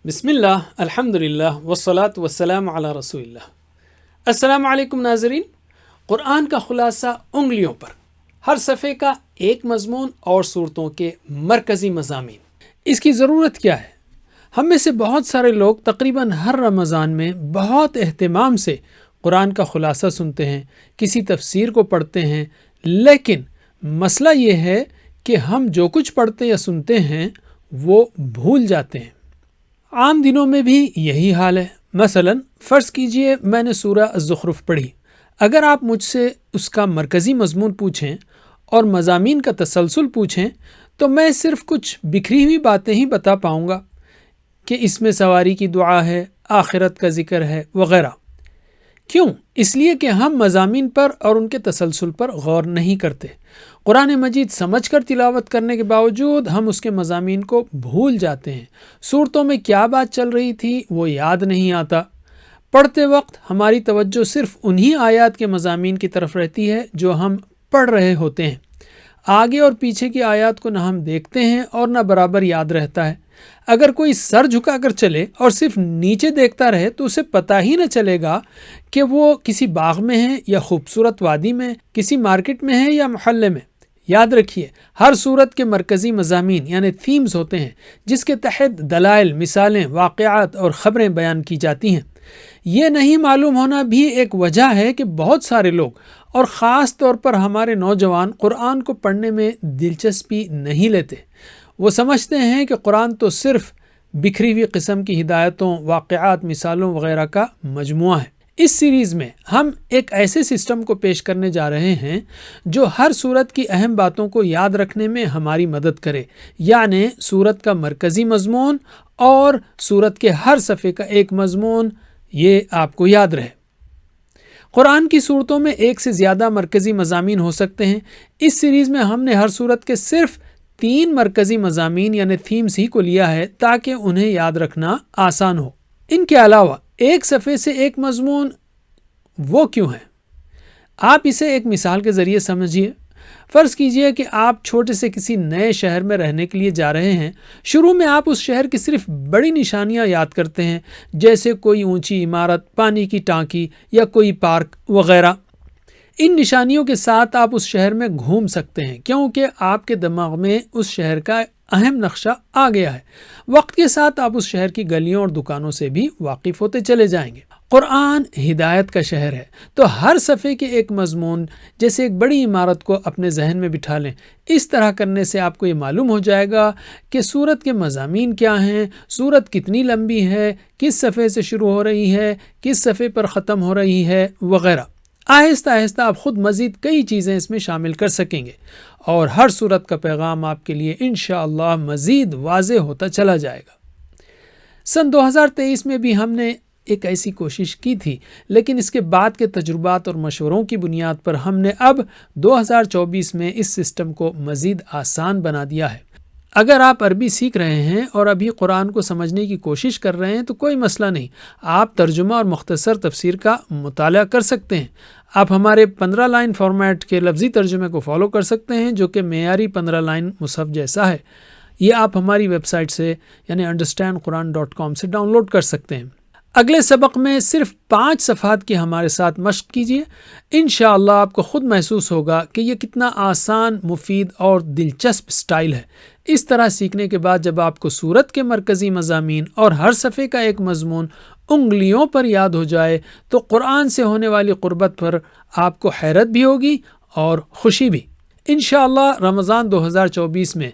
بسم اللہ الحمدللہ والصلاة والسلام علی رسول اللہ۔ السلام علیکم ناظرین، قرآن کا خلاصہ انگلیوں پر، ہر صفحے کا ایک مضمون اور صورتوں کے مرکزی مضامین۔ اس کی ضرورت کیا ہے؟ ہم میں سے بہت سارے لوگ تقریباً ہر رمضان میں بہت اہتمام سے قرآن کا خلاصہ سنتے ہیں، کسی تفسیر کو پڑھتے ہیں، لیکن مسئلہ یہ ہے کہ ہم جو کچھ پڑھتے یا سنتے ہیں وہ بھول جاتے ہیں۔ عام دنوں میں بھی یہی حال ہے۔ مثلا فرض کیجئے میں نے سورہ الزخرف پڑھی، اگر آپ مجھ سے اس کا مرکزی مضمون پوچھیں اور مضامین کا تسلسل پوچھیں تو میں صرف کچھ بکھری ہوئی باتیں ہی بتا پاؤں گا کہ اس میں سواری کی دعا ہے، آخرت کا ذکر ہے وغیرہ۔ کیوں؟ اس لیے کہ ہم مضامین پر اور ان کے تسلسل پر غور نہیں کرتے۔ قرآن مجید سمجھ کر تلاوت کرنے کے باوجود ہم اس کے مضامین کو بھول جاتے ہیں۔ صورتوں میں کیا بات چل رہی تھی وہ یاد نہیں آتا۔ پڑھتے وقت ہماری توجہ صرف انہی آیات کے مضامین کی طرف رہتی ہے جو ہم پڑھ رہے ہوتے ہیں۔ آگے اور پیچھے کی آیات کو نہ ہم دیکھتے ہیں اور نہ برابر یاد رہتا ہے۔ اگر کوئی سر جھکا کر چلے اور صرف نیچے دیکھتا رہے تو اسے پتہ ہی نہ چلے گا کہ وہ کسی باغ میں ہے یا خوبصورت وادی میں، کسی مارکیٹ میں ہے یا محلے میں۔ یاد رکھیے، ہر صورت کے مرکزی مضامین یعنی تھیمز ہوتے ہیں جس کے تحت دلائل، مثالیں، واقعات اور خبریں بیان کی جاتی ہیں۔ یہ نہیں معلوم ہونا بھی ایک وجہ ہے کہ بہت سارے لوگ اور خاص طور پر ہمارے نوجوان قرآن کو پڑھنے میں دلچسپی نہیں لیتے۔ وہ سمجھتے ہیں کہ قرآن تو صرف بکھری ہوئی قسم کی ہدایتوں، واقعات، مثالوں وغیرہ کا مجموعہ ہے۔ اس سیریز میں ہم ایک ایسے سسٹم کو پیش کرنے جا رہے ہیں جو ہر صورت کی اہم باتوں کو یاد رکھنے میں ہماری مدد کرے، یعنی صورت کا مرکزی مضمون اور صورت کے ہر صفحے کا ایک مضمون، یہ آپ کو یاد رہے۔ قرآن کی صورتوں میں ایک سے زیادہ مرکزی مضامین ہو سکتے ہیں۔ اس سیریز میں ہم نے ہر صورت کے صرف 3 مرکزی مضامین یعنی تھیمز ہی کو لیا ہے تاکہ انہیں یاد رکھنا آسان ہو۔ ان کے علاوہ ایک صفحے سے ایک مضمون وہ کیوں ہے؟ آپ اسے ایک مثال کے ذریعے سمجھیے۔ فرض کیجئے کہ آپ چھوٹے سے کسی نئے شہر میں رہنے کے لیے جا رہے ہیں۔ شروع میں آپ اس شہر کی صرف بڑی نشانیاں یاد کرتے ہیں، جیسے کوئی اونچی عمارت، پانی کی ٹانکی یا کوئی پارک وغیرہ۔ ان نشانیوں کے ساتھ آپ اس شہر میں گھوم سکتے ہیں کیونکہ آپ کے دماغ میں اس شہر کا اہم نقشہ آ گیا ہے۔ وقت کے ساتھ آپ اس شہر کی گلیوں اور دکانوں سے بھی واقف ہوتے چلے جائیں گے۔ قرآن ہدایت کا شہر ہے، تو ہر صفحے کے ایک مضمون جیسے ایک بڑی عمارت کو اپنے ذہن میں بٹھا لیں۔ اس طرح کرنے سے آپ کو یہ معلوم ہو جائے گا کہ سورت کے مضامین کیا ہیں، سورت کتنی لمبی ہے، کس صفحے سے شروع ہو رہی ہے، کس صفحے پر ختم ہو رہی ہے وغیرہ۔ آہستہ آہستہ آپ خود مزید کئی چیزیں اس میں شامل کر سکیں گے اور ہر صورت کا پیغام آپ کے لیے انشاءاللہ مزید واضح ہوتا چلا جائے گا۔ سن 2023 میں بھی ہم نے ایک ایسی کوشش کی تھی، لیکن اس کے بعد کے تجربات اور مشوروں کی بنیاد پر ہم نے اب 2024 میں اس سسٹم کو مزید آسان بنا دیا ہے۔ اگر آپ عربی سیکھ رہے ہیں اور ابھی قرآن کو سمجھنے کی کوشش کر رہے ہیں تو کوئی مسئلہ نہیں، آپ ترجمہ اور مختصر تفسیر کا مطالعہ کر سکتے ہیں۔ آپ ہمارے 15 لائن فارمیٹ کے لفظی ترجمے کو فالو کر سکتے ہیں جو کہ معیاری 15 لائن مصحف جیسا ہے۔ یہ آپ ہماری ویب سائٹ سے یعنی understandquran.com سے ڈاؤن لوڈ کر سکتے ہیں۔ اگلے سبق میں صرف 5 صفحات کی ہمارے ساتھ مشق کیجیے۔ انشاءاللہ آپ کو خود محسوس ہوگا کہ یہ کتنا آسان، مفید اور دلچسپ سٹائل ہے۔ اس طرح سیکھنے کے بعد جب آپ کو سورت کے مرکزی مضامین اور ہر صفحے کا ایک مضمون انگلیوں پر یاد ہو جائے تو قرآن سے ہونے والی قربت پر آپ کو حیرت بھی ہوگی اور خوشی بھی۔ انشاءاللہ رمضان 2024 میں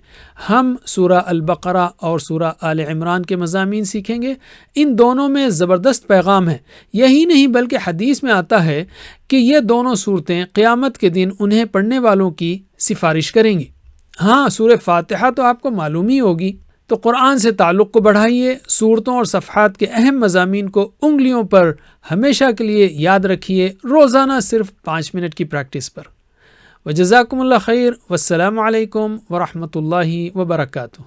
ہم سورہ البقرہ اور سورہ آل عمران کے مضامین سیکھیں گے۔ ان دونوں میں زبردست پیغام ہے۔ یہی نہیں بلکہ حدیث میں آتا ہے کہ یہ دونوں صورتیں قیامت کے دن انہیں پڑھنے والوں کی سفارش کریں گی۔ ہاں، سورہ فاتحہ تو آپ کو معلوم ہی ہوگی۔ تو قرآن سے تعلق کو بڑھائیے، صورتوں اور صفحات کے اہم مضامین کو انگلیوں پر ہمیشہ کے لیے یاد رکھیے، روزانہ صرف 5 منٹ کی پریکٹس پر۔ وجزاکم اللہ خیر، والسلام علیکم ورحمۃ اللہ وبرکاتہ۔